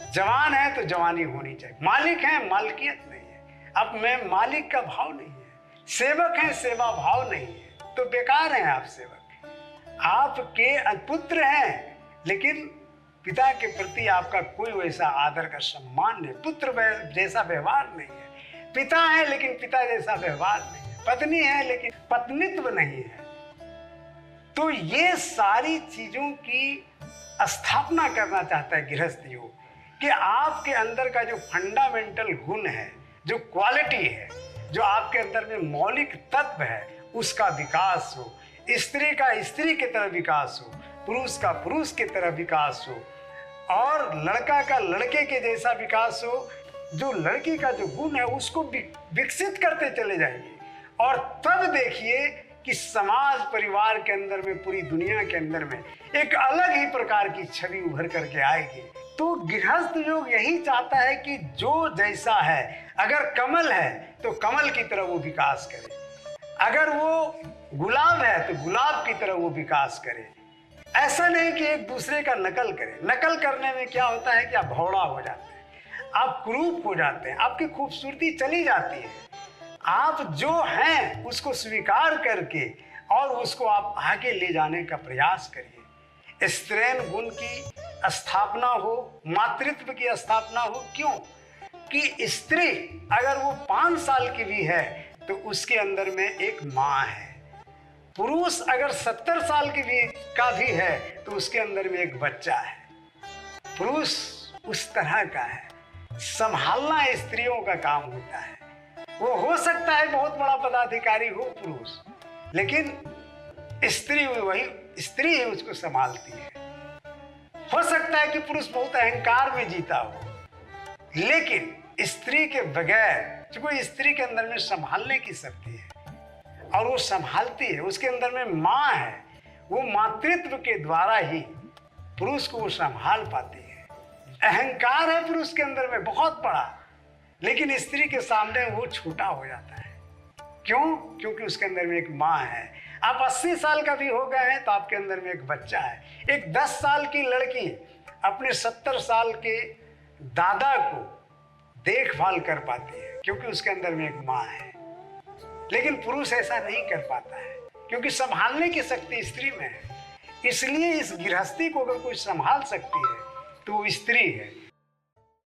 जवान है तो जवानी होनी चाहिए, मालिक है मालिकियत नहीं है, अब मैं मालिक का भाव नहीं है, सेवक है सेवा भाव नहीं है, तो बेकार हैं आप सेवक। आपके पुत्र हैं लेकिन पिता के प्रति आपका कोई वैसा आदर का सम्मान नहीं, पुत्र जैसा व्यवहार नहीं है, पिता है लेकिन पिता जैसा व्यवहार नहीं है, पत्नी है लेकिन पत्नीत्व नहीं है। तो ये सारी चीजों की स्थापना करना चाहता है गृहस्थ योग, कि आपके अंदर का जो फंडामेंटल गुण है, जो क्वालिटी है, जो आपके अंदर में मौलिक तत्व है, उसका विकास हो, स्त्री का स्त्री की तरह विकास हो, पुरुष का पुरुष की तरह विकास हो, और लड़का का लड़के के जैसा विकास हो। जो लड़की का जो गुण है उसको विकसित करते चले जाइए, और तब देखिए कि समाज परिवार के अंदर में, पूरी दुनिया के अंदर में एक अलग ही प्रकार की छवि उभर करके आएगी। तो गृहस्थ योग यही चाहता है कि जो जैसा है, अगर कमल है तो कमल की तरह वो विकास करे, अगर वो गुलाब है तो गुलाब की तरह वो विकास करे। ऐसा नहीं कि एक दूसरे का नकल करे। नकल करने में क्या होता है कि आप भौड़ा हो जाते हैं, आप कुरूप हो जाते हैं, आपकी खूबसूरती चली जाती है। आप जो हैं उसको स्वीकार करके और उसको आप आगे ले जाने का प्रयास करिए। स्त्रीण गुण की स्थापना हो, मातृत्व की स्थापना हो। क्यों कि स्त्री अगर वो 5 साल की भी है तो उसके अंदर में एक माँ है, पुरुष अगर 70 साल की का भी है तो उसके अंदर में एक बच्चा है। पुरुष उस तरह का है, संभालना स्त्रियों का काम होता है। वो हो सकता है बहुत बड़ा पदाधिकारी हो पुरुष, लेकिन स्त्री वही स्त्री ही उसको संभालती है। हो सकता है कि पुरुष बहुत अहंकार में जीता हो, लेकिन स्त्री के बगैर कोई स्त्री के अंदर में संभालने की शक्ति है और वो संभालती है, उसके अंदर में माँ है, वो मातृत्व के द्वारा ही पुरुष को वो संभाल पाती है। अहंकार है पुरुष के अंदर में बहुत बड़ा, लेकिन स्त्री के सामने वो छोटा हो जाता है। क्यों? क्योंकि उसके अंदर में एक माँ है। आप 80 साल का भी हो गए हैं तो आपके अंदर में एक बच्चा है। एक 10 साल की लड़की अपने 70 साल के दादा को देखभाल कर पाती है क्योंकि उसके अंदर में एक माँ है। लेकिन पुरुष ऐसा नहीं कर पाता है क्योंकि संभालने की शक्ति स्त्री में है। इसलिए इस गृहस्थी को अगर कोई संभाल सकती है तो वो स्त्री है।